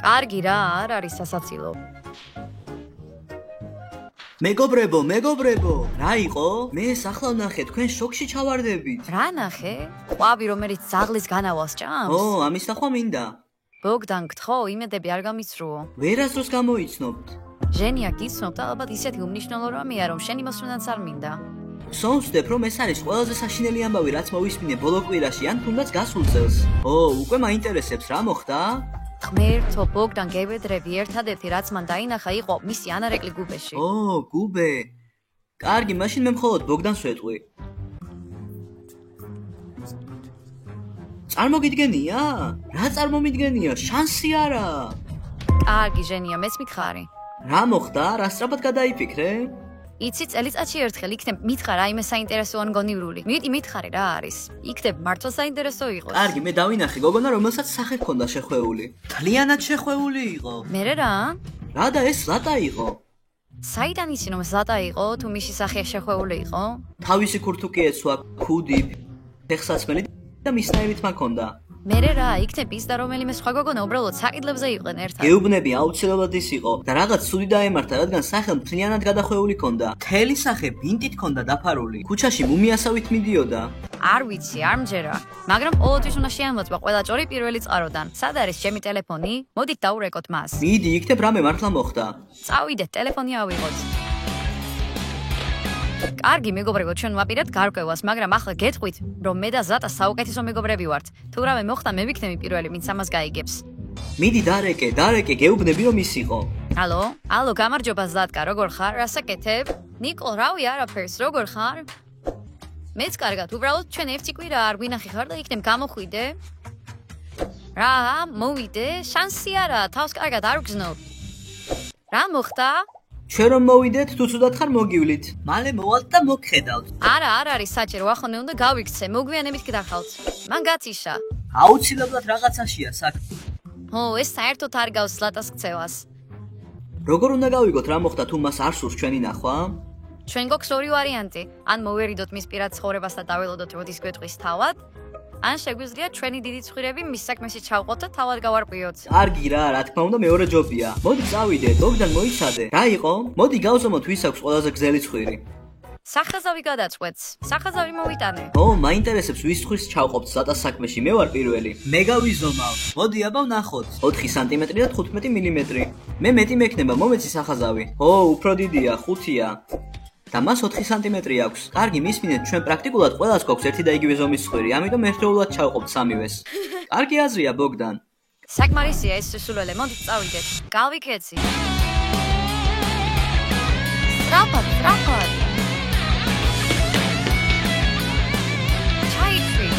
კარგი რა, არ არის სასაცილო. მეგობრებო, რა იყო? მე ახლა ვნახე, თქვენ შოკში ჩავარდებით. რა ნახე? ყვავი რომელიც ძაღლის განავალს ჭამს? ამის ნახვა მინდა. ბოგდან გთხოვ, იმედები არ გამიცრუო. ვერასდროს გამოიცნობთ. ჟენია გიცნობ და ალბათ ისეთი უმნიშვნელო რამეა, რომ შენი მოსვლაც არ მინდა. სონსვდებ, რომ ეს არის ყველაზე საშინელი ამბავი, რაც მოვისმინე ბოლო კვირაში, ან თუნდაც გასულ წელს. უკვე მაინტერესებს რა მოხდა? ღმერთო, ბოგდან გევედრები, ერთადერთი რაც მან დაინახა იყო მისი ანარეკლი გუბეში. გუბე. კარგი, მაშინ მე მხოლოდ ბოგდანს ვეტყვი. წარმოგიდგენია? რა წარმომიდგენია? შანსი არა. კარგი, ჟენია, მეც მითხარი. რა მოხდა? რა სწრაფად გადაიფიქრე? იცი, წელიწადში ერთხელ იქნებ მითხარ რაიმე საინტერესო ან გონივრული. მიდი მითხარი რა არის. იქნებ მართლა საინტერესო იყოს. კარგი, მე დავინახე გოგონა, რომელსაც სახე ჰქონდა შეხვეული. თლიანად შეხვეული იყო. მერე რა? რა და ეს ზატა იყო? საიდან იცი რომ ზატა იყო, თუ მისი სახე შეხვეული იყო? თავისი ქურთუკი ეცვა, ქუდი, ფეხსაცმელი და მისნაირით მაქონდა. მერე რა, იქნებ ის და რომელიმე სხვა გოგონა უბრალოდ საკიდლებზე იყვნენ ერთად. გეუბნები აუცილებლად ის იყო და რაღაც ცუდი დაემართა, რადგან სახე მთლიანად გადახვეული ჰქონდა. მთელი სახე ბინტით ჰქონდა დაფარული. ქუჩაში მუმიასავით მიდიოდა. არ ვიცი, არ მჯერა. მაგრამ ყოველთვის უნდა შეამოწმა ყველა ჭორი პირველი წყაროდან. სად არის ჩემი ტელეფონი? მოდით დაურეკოთ მას. მიდი, იქნებ რამე მართლა მოხდა. წავიდეთ, ტელეფონი ავიღოთ. კარგი მეგობრებო, ჩვენ ვაპირებთ გარკვევას, მაგრამ ახლა გეტყვით, რომ მე და ზატა საუკეთესო მეგობრები ვართ. თუ რამე მოხდა, მე ვიქნები პირველი, ვინც ამას გაიგებს. მიდი დარეკე, გეუბნები რომ ის იყო. ალო, გამარჯობა ზატკა, როგორ ხარ? რასაკეთებ? ნიკო, რავი, არაფერს, როგორ ხარ? მეც კარგად, უბრალოდ ჩვენ ერთი კვირა არ გვინახე ხარ და იქნებ გამოხვიდე. რა, მოვიდე, შანსი არა, თავს კარგად არ ვგზნობ. რა მოხდა? ჩვენ რომ მოვიდეთ, თუ ცუდად ხარ მოგივლით. მალე მოვალთ და მოგხედავთ. არა, არ არის საჭირო, ახლა უნდა გავიქცე, მოგვიანებით გდახავთ. მან გაციშა. აუცილებლად რაღაცაშია საქმე. ეს საერთოდ არ გავს ზლატას ქცევას. როგორ უნდა გავიგოთ რა მოხდა, თუ მას არ სურს ჩვენი ნახვა? ჩვენ გვაქვს ორი ვარიანტი. ან მოვერიდოთ მის პირად ცხოვრებას და დაველოდოთ როდის გვეტყვის თავად, ან შეგვიძლია ჩვენი დიდი ცხვირები მის საქმეში ჩავყოთ და თავად გავარკვიოთ. კარგი რა თქმა უნდა მეორე ჯობია. მოდი წავიდეთ, ბოგდან მოიცადე. რა იყო? მოდი გავზომოთ ვის აქვს ყველაზე გზელი ცხვირი. სახაზავი გადაწყვეტს. სახაზავი მოვიტანე. მაინტერესებს ვის ცხვირს ჩავყოფთ ზატას საქმეში. მე ვარ პირველი. მე გავიზომავ. მოდი აბა ვნახოთ. 4 სანტიმეტრი და 15 მილიმეტრი. მე მეტი მექნება, მომეცი სახაზავი. უფრო დიდია, 5-ია. და მას 4 სანტიმეტრი აქვს. კარგი, მისმინეთ, ჩვენ პრაქტიკულად ყველას გვაქვს ერთი და იგივე ზომის ცხვირი, ამიტომ ერთდროულად ჩავყოფთ სამივეს. კარგი აზრია, ბოგდან. საკმარისია ეს სულელე, მოდით წავიდეთ. გავიქეცი. სწრაფად. ჩაიწვი.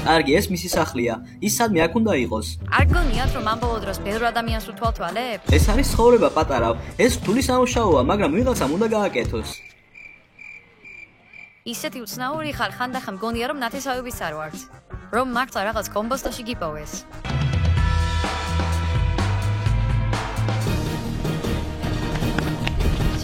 კარგი, ეს მისი სახლია. ის სადმე აქ უნდა იყოს. არ გონიათ რომ ამ ბოლო დროს ბევრ ადამიანს უთვალთვალებ? ეს არის ცხოვრება პატარა. ეს რთული სამუშაოა, მაგრამ ვიღაცამ უნდა გააკეთოს. ისეთი უცნაური ხარ, ხანდახან მგონია რომ ნათესავების არ ვართ. რომ მართლა რაღაც კომბოსტოში გიპოვეს.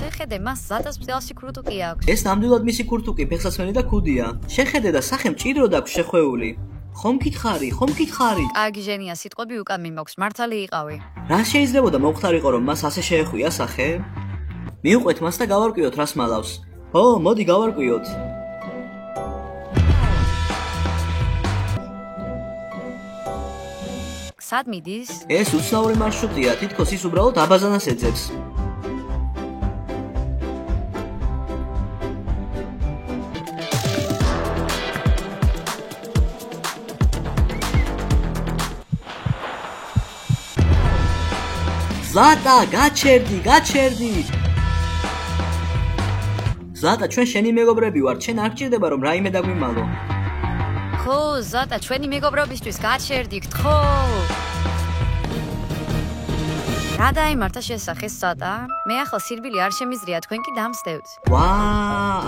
შეხედე, მას ზატას მწელში ქურთუკი აქვს. ეს ნამდვილად მისი ქურთუკი, ფეხსაცმელი და ქუდია. შეხედე და სახე მჭიდროდ აქვს შეხვეული. ხომ გითხარი? კარგი ჟენია, სიტყვები უკან მიმოქვს, მართალი იყავი. რა შეიძლებოდა მოხდარიყო რომ მას ასე შეეხვია სახე? მიუყვეთ მას და გავარკვიოთ რას მალავს. მოდი გავარკვიოთ. სად მიდის? ეს უცნაური მარშრუტია, თითქოს ის უბრალოდ აბაზანას ეძებს. ზატა, გაჩერდი. ზატა, ჩვენ შენი მეგობრები ვართ, შენ არ გჭირდება რომ რაიმე დაგვიმალო. ხო, ზატა, ჩვენი მეგობრობისთვის გაჩერდი, გთხოვ. რა დაემართა შესახეს ცოტა? მე ახლა სირბილი არ შემიზრია, თქვენ კი დამსდევთ. ვა,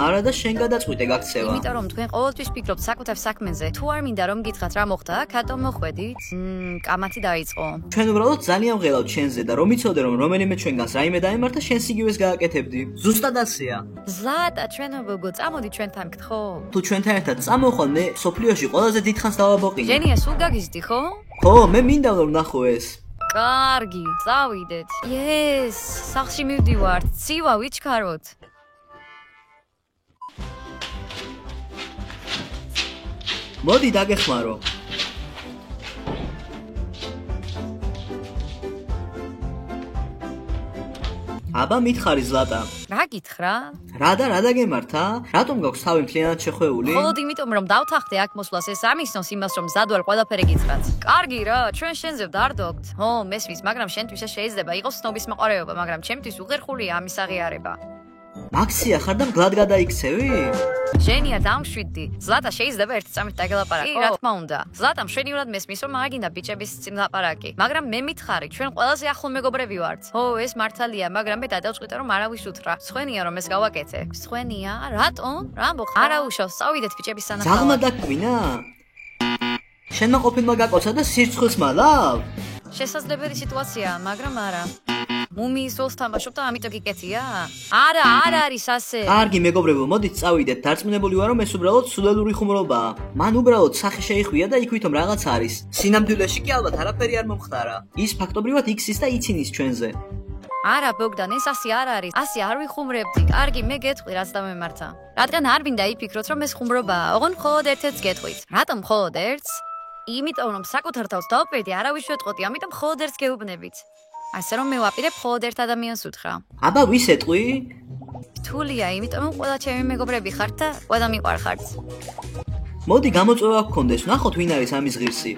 არა და შენ გადაწყვიტე გაქცევა. იმიტომ რომ თქვენ ყოველთვის ფიქრობთ საკუთარ საქმეზე. თუ არ მინდა რომ გითხრათ რა მოხდა, ქატო მოხვედით. კამათი დაიწყო. ჩვენ უბრალოდ ძალიან ვღელავთ შენზე და რომ იცოდე რომ რომელიმე ჩვენგანს რაიმე დაემართა, შენს იგივეს გააკეთებდი. ზუსტად ასეა. ზლატა, ჩვენო გოგო, წამოდი ჩვენთან გთხო. თუ ჩვენთან ერთად წამოხვალ, მე სოფლიოში ყველაზე დიდხანს დავაბოყინე. ჟენია, სულ გაგიზდი, ხო? ხო, მე მინდა რომ ნახო ეს. კარგი, წავიდეთ. იეს, სახლში მივდივართ. ცივა ვიჩქაროთ. მოდი დაგეხმარო. აბა მითხარი ზლატა. რა გითხრა? რა დაგემართა? რატომ გაქვს თავი მთლიანად შეხვეული? მხოლოდ იმიტომ რომ დავთანხმდე აქ მოსვლას ეს ამისნოს იმას რომ მზად ვარ ყველაფერი გითხრათ. კარგი რა, ჩვენ შენზე ვდარდობთ. ო, მესმის, მაგრამ შენთვის ეს შეიძლება იყოს ცნობის მოყარეობა, მაგრამ ჩემთვის უღერხულია ამის აღიარება. მაქსია ხარ და მგლად გადაიქცევი? ჟენია, დამშვიდდი. ზლატა შეიძლება ერთი წამით დაგელაპარაკო? რა თქმა უნდა. ზლატა მშვენივრად მესმის რომ არ გინდა ბიჭების წინაპარაკი, მაგრამ მე მითხარი, ჩვენ ყველაზე ახლო მეგობრები ვართ. ო, ეს მართალია, მაგრამ მე გადავწყვიტე რომ არავის უთხრა. სხვენია რომ ეს გავაკეთე. სხვენია? რატომ? რა ამბობ? არა უშავს, წავიდეთ ბიჭების სანახავად. ზაღმა დაკვინა? შენმა ყოფილმა გაკოცა და სირცხვილს მალავ? შესაძლებელი სიტუაციაა, მაგრამ არა. მუმიის როლს თამაშობ და ამიტომ გიკეთია? არა, არ არის ასე. კარგი მეგობრებო, მოდით წავიდეთ. დარწმუნებული ვარ რომ ეს უბრალოდ სულელური ხუმრობაა. მან უბრალოდ სახე შეიხვია და იქვით რაღაც არის. სინამდვილეში კი ალბათ არაფერი არ მომხდარა. ის ფაქტობრივად იქცის და იცინის ჩვენზე. არა, ბოგდან, ეს ასე არ არის. ასე არ ვიხუმრებდი. კარგი, მე გეტყვი, რაც დამემართა. რადგან არ მინდა იფიქროთ რომ ეს ხუმრობაა. ოღონდ მხოლოდ ერთ-ერთს გეტყვით. რატომ მხოლოდ ერთს? იმიტომ რომ საკუთარ თავს დავპირდი, არავის შევტყოდი, ამიტომ მხოლოდ ერთს გეუბნებით. ასე რომ მე ვაპირებ მხოლოდ ერთ ადამიანს უთხრა. აბა ვის ეტყვი? რთულია, იმიტომ რომ ყველა ჩემი მეგობრები ხართ და ყველა მიყვარხართ. მოდი გამოწვევა გქონდეს, ვნახოთ ვინ არის ამის ღირსი.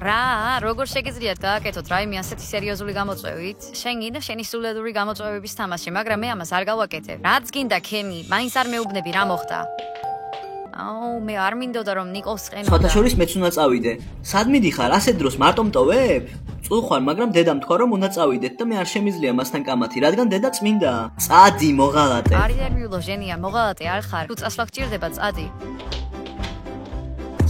რა, როგორ შეგიძლიათ გააკეთოთ რაიმე ასეთი სერიოზული გამოწვევით? შენ გინდა შენი სულელური გამოწვევების თამაში, მაგრამ მე ამას არ გავაკეთებ. რაც გინდა ქემი, მაინც არ მეუბნები რა მოხდა. აუ, მე არ მინდოდა რომ ნიკოლს ყენოდა. სხვათაშორის მეც უნდა წავიდე. სად მიდიხარ? ასეთ დროს მარტო მტოვებ? წულხარ, მაგრამ დედამ თქვა რომ უნდა წავიდეთ და მე არ შემიძლია მასთან კამათი, რადგან დედა წმინდა. წადი, მოღალატე. არ ინერვიულო ჟენია, მოღალატე არ ხარ. თუ წასვლა გჭირდება, წადი.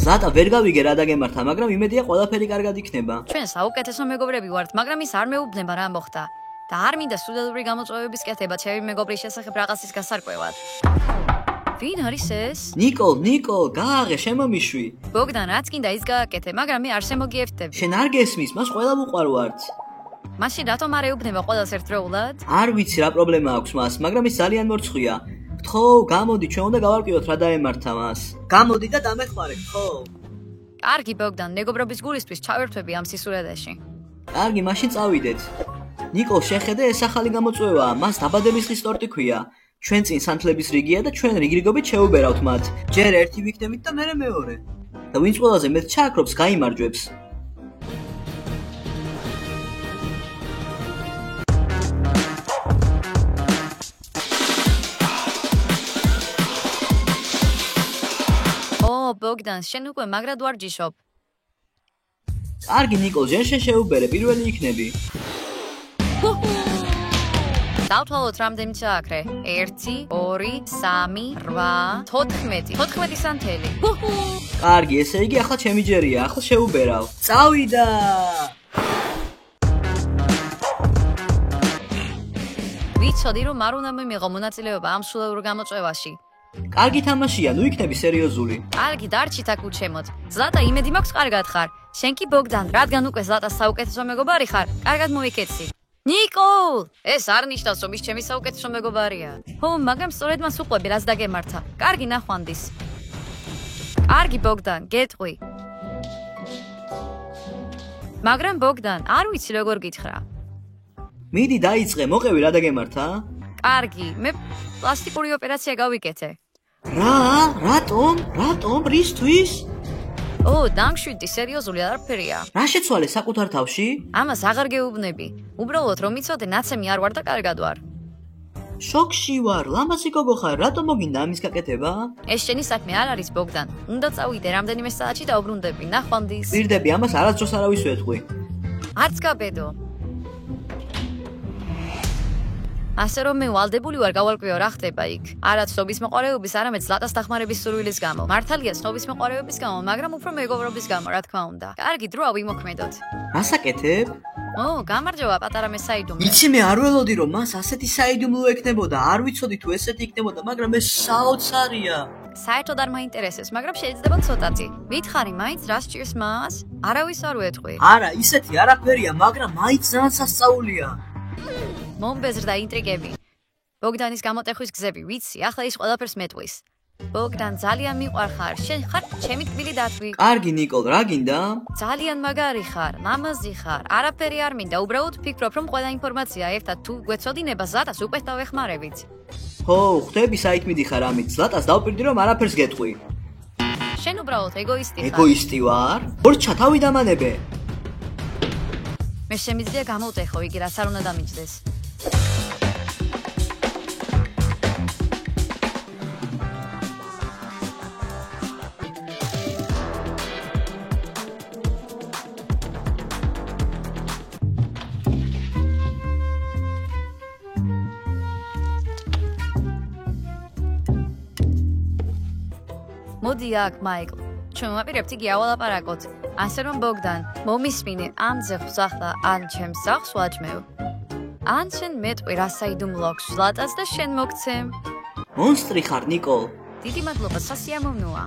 ზლატა, ვერ გავიგე რა დაგემართა, მაგრამ იმედია ყველაფერი კარგად იქნება. ჩვენ საუკეთესო მეგობრები ვართ, მაგრამ ის არ მეუბნება რა მოხდა. და არ მინდა სულელური გამოწვევების კეთება ჩემი მეგობრის შესახებ რაღაცის გასარკვევად. ვინ არის ეს? ნიკოლ, გააღე, შემომიშვი. ბოგდან, რაც გინდა ის გააკეთე, მაგრამ მე არ შემოგიერთდები. შენ არ გესმის, მას ყველა უყვარვართ. მაშინ რატომ არ ეუბნება ყველას ერთდროულად? არ ვიცი რა პრობლემა აქვს მას, მაგრამ ის ძალიან მორცხვია. გთხოვ, გამოდი, ჩვენ უნდა გავარკვიოთ რა დაემართა მას. გამოდი და დამეხმარე, გთხოვ. კარგი, ბოგდან, მეგობრობის გულისთვის ჩავერთვები ამ სისულელეში. კარგი, მაშინ წავიდეთ. ნიკოლ, შეხედე, ეს ახალი გამოწვევაა, მას დაბადების დღის ტორტი ქვია. ჩვენ წინ სანთლების რიგია და ჩვენ რიგრიგობით შევუბერავთ მათ. ჯერ ერთი ვიქნებით და მერე მეორე. და ვინც ყველაზე მეტ ჩააქრობს, გაიმარჯვებს. ბოგდან, შენ უკვე მაგრად ვარჯიშობ. კარგი, ნიკოლ, შენ შეუბერე, პირველი იქნები. დავთვალოთ რამდენი ჩააქრე. 1, 2, 3, 8, 14. 14 სანთელი. კარგი, ესე იგი ახლა ჩემი ჯერია, ახლა შეუბერავ. წავიდა! ვიცოდი რომ არ უნდა მიმიღო მონაწილეობა ამ სულელურ გამოწვევაში. კარგი თამაშია, ნუ იქნები სერიოზული. კარგი, დარჩით აქ უჩემოთ. ზლატა, იმედი მაქვს კარგად ხარ. შენ კი ბოგდან, რადგან უკვე ზლატას საუკეთესო მეგობარი ხარ, კარგად მოიქეცი. ნიკოლ! ეს არ ნიშნავს, რომ ის ჩემი საუკეთესო მეგობარია. ხო, მაგრამ სწორედ მას უყვები, რაც დაგემართა. კარგი ნახვამდის. კარგი, ბოგდან, გეტყვი. მაგრამ ბოგდან, არ ვიცი როგორ გითხრა. მიდი დაიწყე, მოყევი რა დაგემართა? კარგი, მე პლასტიკური ოპერაცია გავიკეთე. რა? რატომ? რისთვის? ო, დამშვიდი, სერიოზული არაფერია. რა შეცვალე საკუთარ თავში? ამას აღარ გეუბნები. უბრალოდ რომ იცოდე, ნაცემი არ ვარ და კარგად ვარ. შოკში ვარ, ლამაზი გოგო ხარ, რატომ მოგინდა ამის გაკეთება? ეს შენი საქმე არ არის, ბოგდან. უნდა წავიდე რამდენიმე საათში და უბრუნდები. ნახვამდის. პირდები, ამას არასდროს არავის ვეთყვი. არც გაბედო. ასე რომ მე ვალდებული ვარ გავალკვიო რა ხდება იქ. არა ცნობის მოყარეობის, არამედ ზლატას დახმარების სურვილის გამო. მართალია ცნობის მოყარეობის გამო, მაგრამ უფრო მეგობრობის გამო, რა თქმა უნდა. კარგი დრო ავიმოქმედოთ. რასაკეთებ? გამარჯობა პატარა მესაიდუმლო. იცი მე არ ველოდი რომ მას ასეთი საიდუმლო ექნებოდა, არ ვიცოდი თუ ესეთი იქნებოდა, მაგრამ ეს საოცარია. საერთოდ არ მაინტერესებს, მაგრამ შეიძლება ცოტათი. მითხარი, მაინც რას ჭირს მას? არავის არ ვეთყვი. არა, ისეთი არაფერია, მაგრამ მაინც ძალიან სასწაულია. მომბეზრდა ინტრიგები. ბოგდანის გამოტეხვის გზები, ვიცი, ახლა ის ყველაფერს მეტყვის. ბოგდან ძალიან მიყვარხარ, შენ ხარ ჩემი თბილი დათვი. კარგი ნიკოლ, რა გინდა? ძალიან მაგარი ხარ, ლამაზი ხარ, არაფერი არ მინდა, უბრალოდ ფიქრობ, რომ ყველა ინფორმაცია ერთად თუ გვეცოდინება ზლატას უკეთ დავეხმარებით. ხვდები საით მიდიხარ ამით, ზლატას დავპირდი რომ არაფერს გეტყვი. შენ უბრალოდ ეგოისტი ხარ. ეგოისტი ვარ? ორჩა თავი დამანებე. მე შემიძლია გამოვტეხო იგი რაც არ უნდა დამიჯდეს. მოდი აქ მაიკლ. ჩვენ ვაპირებთ იგი ავალაპარაკოთ. ასე რომ ბოგდან, მომისმინე ან ძეხს ახლა ან ჩემს სახლს ვაჭმევ. ან შენ მეტყვი რა საიდუმლო აქვს ზლატას და შენ მოგცემ. მონსტრი ხარ ნიკოლ. დიდი მადლობა სასიამოვნოა.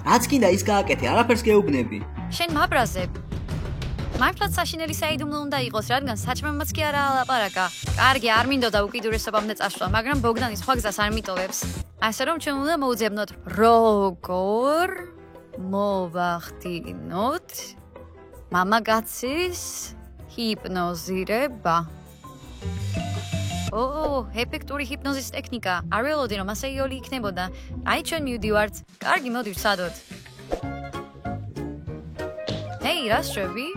რაც კიდე ის გააკეთე, არაფერს გეუბნები. შენ მაბრაზებ. მართლაც საშინელი საიდუმლო უნდა იყოს, რადგან საჭმელმაც კი არა ალაპარაკა. კარგი, არ მინდოდა უკიდურესობამდე წასვლა, მაგრამ ბოგდანი სხვა გზას არ მიტოვებს. ასე რომ ჩვენ უნდა მოუძებნოთ როგორ მოვახდინოთ მამაკაცის ჰიპნოზირება. ეფექტური ჰიპნოზის ტექნიკა. არ ველოდი რომ ასე იოლი იქნებოდა. აი ჩვენ მივდივართ. კარგი, მოდი ვცადოთ. ჰეი, რა შევი?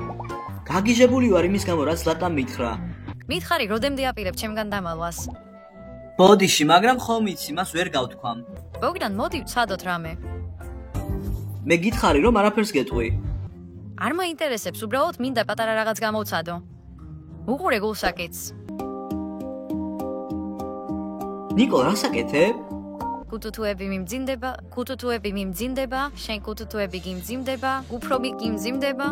გაგიჟებული ვარ იმის გამო, რაც ზლატამ მითხრა. მითხარი, როდემდე აპირებ ჩემგან დამალვას? ბოდიში, მაგრამ ხომ იცი, მას ვერ გავთქვამ. ბოგდან, მოდი ვცადოთ რამე. მე გითხარი რომ არაფერს გეტყვი. არ მაინტერესებს, უბრალოდ მინდა პატარა რაღაც გამოვცადო. უყურე გულსაკეთს. ნიკოლ, რასაკეთებ? კუთუთუები მიმძიმდება, შენ კუთუთუები გიმძიმდება, უფრო გიმძიმდება.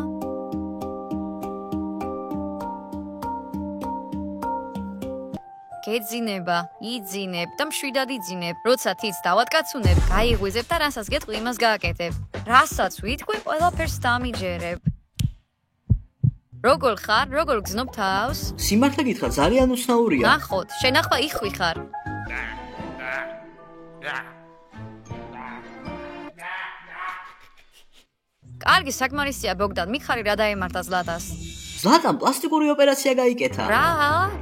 გეძინება, იძინებ და მშვიდად იძინებ. როცა თიც დავატკაცუნებ, გაიღვიზებ და რასაც გეტყვი, იმას გააკეთებ. რასაც ვიტყვი, ყველაფერს დამიჯერებ. როგორ ხარ? როგორ გზნობ თავს? სიმართლე გითხრა, ძალიან უცნაურია. ნახოთ, შენ ახლა იხვი ხარ. კარგი საკმარისია ბოგდან, მიხარი რა დაემართა ზლატას. ზლატამ პლასტიკური ოპერაცია გაიკეთა. რა?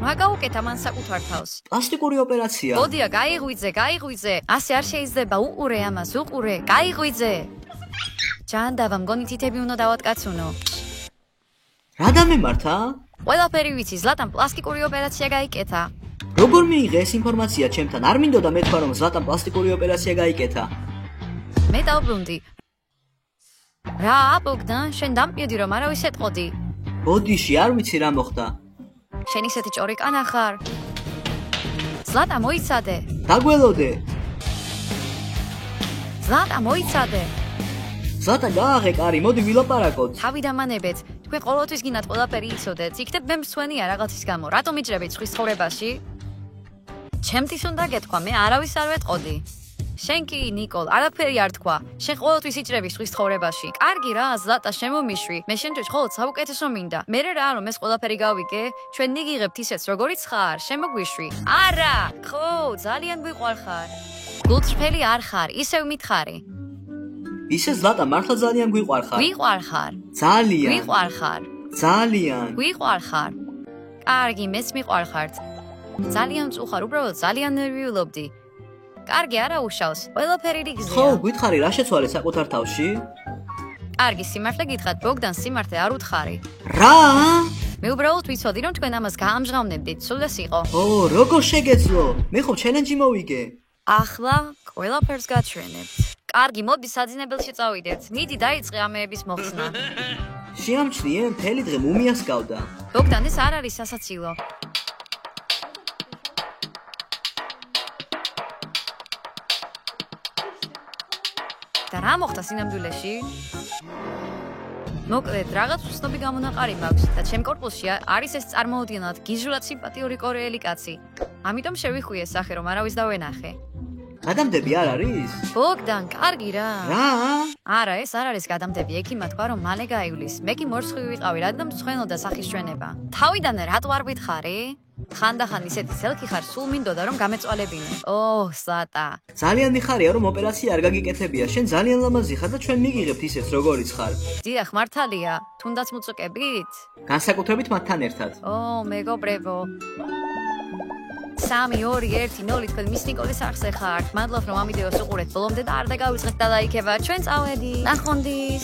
რა გაუკეთა მან საკუთარ თავს? პლასტიკური ოპერაცია. ბოდია, გაიღვიძე. ასე არ შეიძლება, უყურე ამას, უყურე. გაიღვიძე. ჯანდავა, მგონი თითები უნდა დავატკაცუნო. რა დამემართა? ყველაფერი ვიცი, ზლატამ პლასტიკური ოპერაცია გაიკეთა. როგორ მიიღე ეს ინფორმაცია ჩემთან? არ მინდოდა მეთქვა რომ ზლატამ პლასტიკური ოპერაცია გაიკეთა. მე დავბრუნდი. რა, ბოგდან, შენ დამპირდი რომ არავის ეტყოდი. ბოდიში, არ ვიცი რა მოხდა. შენ ისეთი ჭორიკანა ხარ. ზლატა მოიცადე. დაგველოდე. ზლატა მოიცადე. ზლატა გააღე კარი, მოდი ვილაპარაკოთ. თავი დამანებეთ. თქვენ ყოველთვის გინდათ ყველაფერი იცოდეთ. იქნებ მე მსვენია რაღაცის გამო. რატომ იჭრებით სხვის ცხოვრებაში? ჩემთვის უნდა გეთქვა, მე არავის არ ვეტყოდი. შენ კი, ნიკოლ, არაფერი არ თქვა. შენ ყოველთვის იჭრები სხვის ცხოვრებაში. კარგი რა, ზლატა, შემომიშვი. მე შენთვის მხოლოდ საუკეთესო მინდა. მე რა რომ ეს ყველაფერი გავიგე, ჩვენ ნიგიღებთ ისეც როგორიც ხარ, შემოგვიშვი. არა, ხო, ძალიან გვიყვარხარ. გულწრფელი არ ხარ, ისევ მითხარი. ისე ზლატა მართლა ძალიან გვიყვარხარ. გვიყვარხარ. ძალიან. გვიყვარხარ. ძალიან. გვიყვარხარ. კარგი, მეც მიყვარხართ. ძალიან მწუხარ, უბრალოდ ძალიან ნერვიულობდი. კარგი, არა უშავს. ყველაფერი რიგზეა. ხო, გითხარი რა შეცვალე საკუთარ თავში? კარგი, სიმართლე გითხრათ, ბოგდან სიმართლე არ უთხარი. რა? მე უბრალოდ ვიცოდი, რომ თქვენ ამას გაამჟღავნებდით, სულდეს იყო. როგორ შეგეძლო? მე ხომ ჩელენჯი მოვიგე. ახლა ყველაფერს გაჩვენებთ. კარგი, მოდი საძინებელში წავიდეთ. მიდი დაიწყე ამეების მოხსნა. შეამჩნიე, მთელი დღე მუმიას გავდა. ბოგდან, ეს არ არის სასაცილო. და რა მოხდა სინამდვილეში? მოკლედ, რაღაც უცნობი გამონაყარი მაქვს და ჩემ კორპუსში არის ეს წარმოუდგენლად გიჟულად სიმპათიური კორეელი კაცი. ამიტომ შევიხვიე სახე, რომ არავის დავენახე. გადამდები არ არის? ბოგდან, კარგი რა. რა? არა, ეს არ არის გადამდები, ექიმმა თქვა, რომ მალე გაივლის. მე კი მორცხვი ვიყავი, რადგან მწვენოდა სახის ჩვენება. თავიდანვე რატო არ ვითხარი? ხანდახან ისეთი სელქი ხარ, სულ მინდოდა რომ გამეწვალებინე. ოჰ, სატა. ძალიან მიხარია რომ ოპერაცია არ გაგიკეთებია. შენ ძალიან ლამაზი ხარ და ჩვენ მიგიღებთ ისეც როგორიც ხარ. დიახ, მართალია. თუნდაც მუწუკებით? განსაკუთრებით მათთან ერთად. ო, მეგობრებო. 3 2 1 0 თქვენ მის ნიკოლის არხზე ხართ. მადლობ რომ ამ ვიდეოს უყურეთ ბოლომდე და არ დაგავიწყეთ და ლაიქება. ჩვენ წავედი. ნახვამდის.